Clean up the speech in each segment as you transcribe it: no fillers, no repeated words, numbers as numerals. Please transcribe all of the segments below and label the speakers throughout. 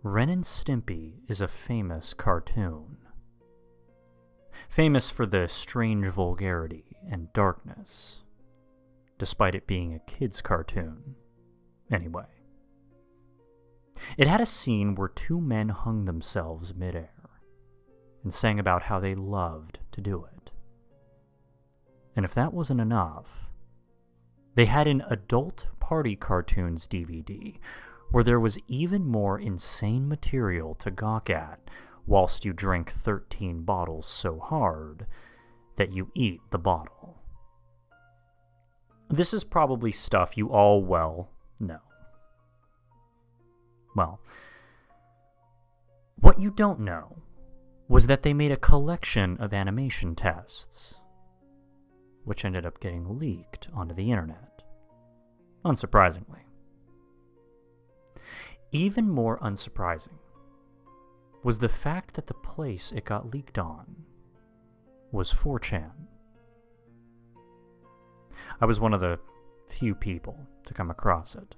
Speaker 1: Ren and Stimpy is a famous cartoon. Famous for the strange vulgarity and darkness, despite it being a kid's cartoon. Anyway. It had a scene where two men hung themselves midair and sang about how they loved to do it. And if that wasn't enough, they had an adult party cartoons DVD where there was even more insane material to gawk at whilst you drink 13 bottles so hard that you eat the bottle. This is probably stuff you all well know. Well, what you don't know was that they made a collection of animation tests, which ended up getting leaked onto the internet, unsurprisingly. Even more unsurprising was the fact that the place it got leaked on was 4chan. I was one of the few people to come across it.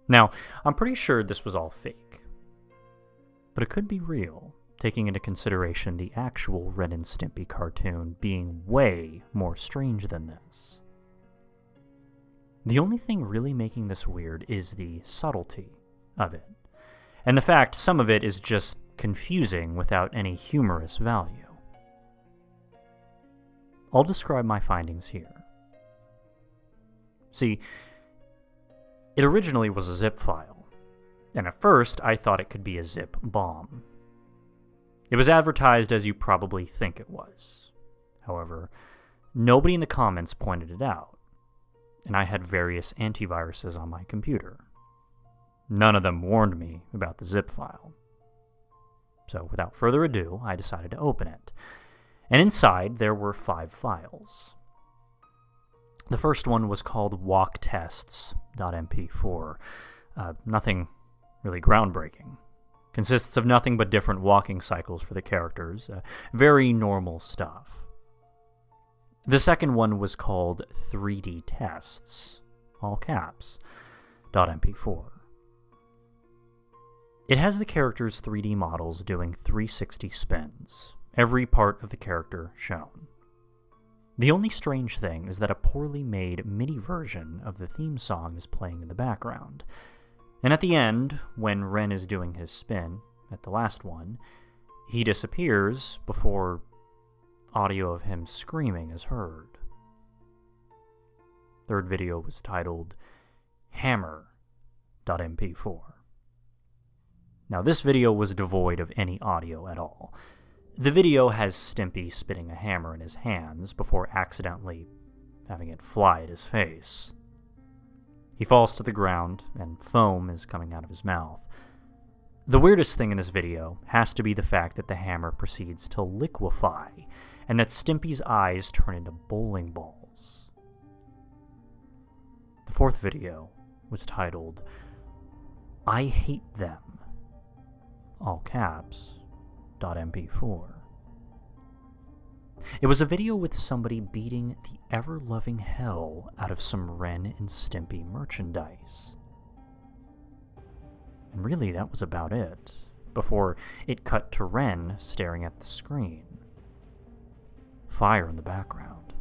Speaker 1: Now, I'm pretty sure this was all fake, but it could be real, taking into consideration the actual Ren and Stimpy cartoon being way more strange than this. The only thing really making this weird is the subtlety of it, and the fact some of it is just confusing without any humorous value. I'll describe my findings here. See, it originally was a zip file, and at first I thought it could be a zip bomb. It was advertised as you probably think it was. However, nobody in the comments pointed it out, and I had various antiviruses on my computer. None of them warned me about the zip file. So without further ado, I decided to open it, and inside there were 5 files. The first one was called walktests.mp4. Nothing really groundbreaking. Consists of nothing but different walking cycles for the characters. Very normal stuff. The second one was called 3D tests, all caps, .mp4. It has the characters' 3D models doing 360 spins, every part of the character shown. The only strange thing is that a poorly made MIDI version of the theme song is playing in the background. And at the end, when Ren is doing his spin, at the last one, he disappears before audio of him screaming is heard. Third video was titled Hammer.mp4. Now this video was devoid of any audio at all. The video has Stimpy spitting a hammer in his hands before accidentally having it fly at his face. He falls to the ground, and foam is coming out of his mouth. The weirdest thing in this video has to be the fact that the hammer proceeds to liquefy, and that Stimpy's eyes turn into bowling balls. The fourth video was titled, I Hate Them, all caps, .mp4. It was a video with somebody beating the ever-loving hell out of some Ren and Stimpy merchandise. And really, that was about it, before it cut to Ren staring at the screen. Fire in the background.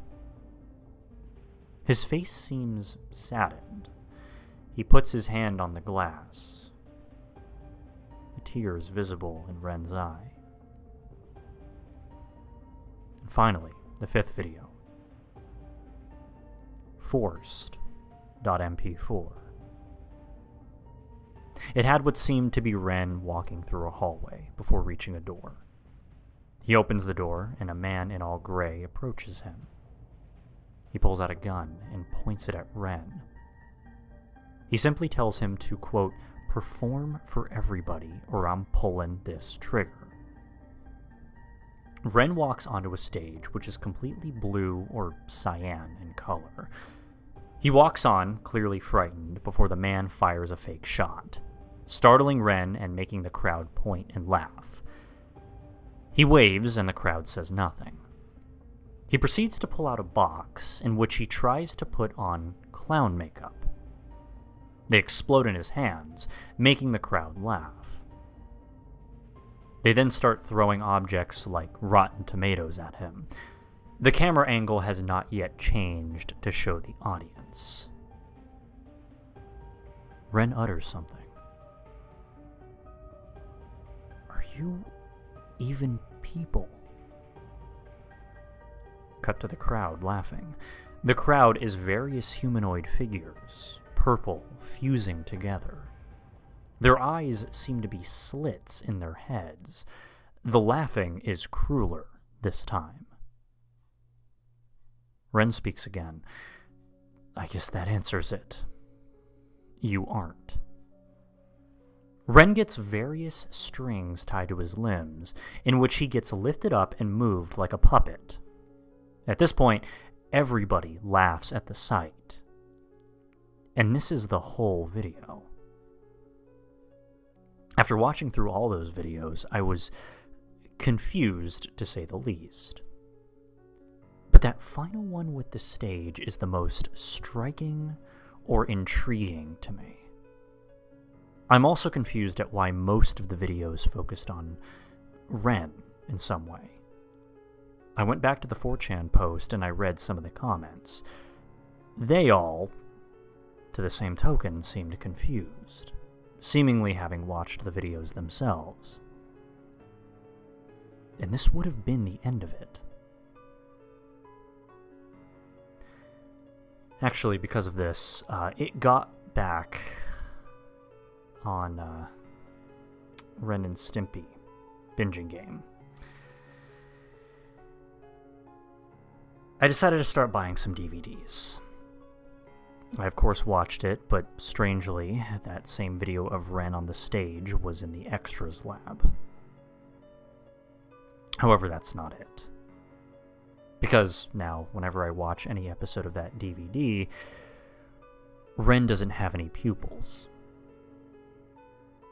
Speaker 1: His face seems saddened. He puts his hand on the glass. A tear is visible in Ren's eye. And finally, the fifth video. Forced.mp4. It had what seemed to be Ren walking through a hallway before reaching a door. He opens the door, and a man in all gray approaches him. He pulls out a gun and points it at Ren. He simply tells him to, quote, perform for everybody or I'm pulling this trigger. Ren walks onto a stage which is completely blue or cyan in color. He walks on, clearly frightened, before the man fires a fake shot, startling Ren and making the crowd point and laugh. He waves and the crowd says nothing. He proceeds to pull out a box in which he tries to put on clown makeup. They explode in his hands, making the crowd laugh. They then start throwing objects like rotten tomatoes at him. The camera angle has not yet changed to show the audience. Ren utters something. "Are you even people?" Cut to the crowd laughing. The crowd is various humanoid figures, purple, fusing together. Their eyes seem to be slits in their heads. The laughing is crueler this time. Ren speaks again. "I guess that answers it. You aren't." Ren gets various strings tied to his limbs, in which he gets lifted up and moved like a puppet. At this point, everybody laughs at the sight. And this is the whole video. After watching through all those videos, I was confused, to say the least. But that final one with the stage is the most striking or intriguing to me. I'm also confused at why most of the videos focused on Ren in some way. I went back to the 4chan post and I read some of the comments. They all, to the same token, seemed confused, seemingly having watched the videos themselves. And this would have been the end of it. Actually, because of this, it got back on Ren and Stimpy binging game. I decided to start buying some DVDs. I of course watched it, but strangely, that same video of Ren on the stage was in the extras lab. However, that's not it. Because now, whenever I watch any episode of that DVD, Ren doesn't have any pupils.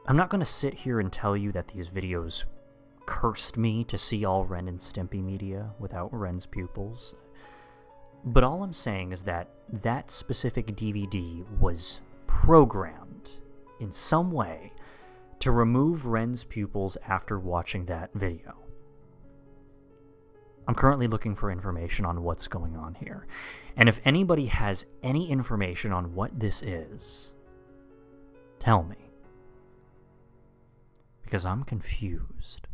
Speaker 1: I'm not going to sit here and tell you that these videos cursed me to see all Ren and Stimpy media without Ren's pupils. But all I'm saying is that that specific DVD was programmed in some way to remove Ren's pupils after watching that video. I'm currently looking for information on what's going on here. And if anybody has any information on what this is, tell me. Because I'm confused.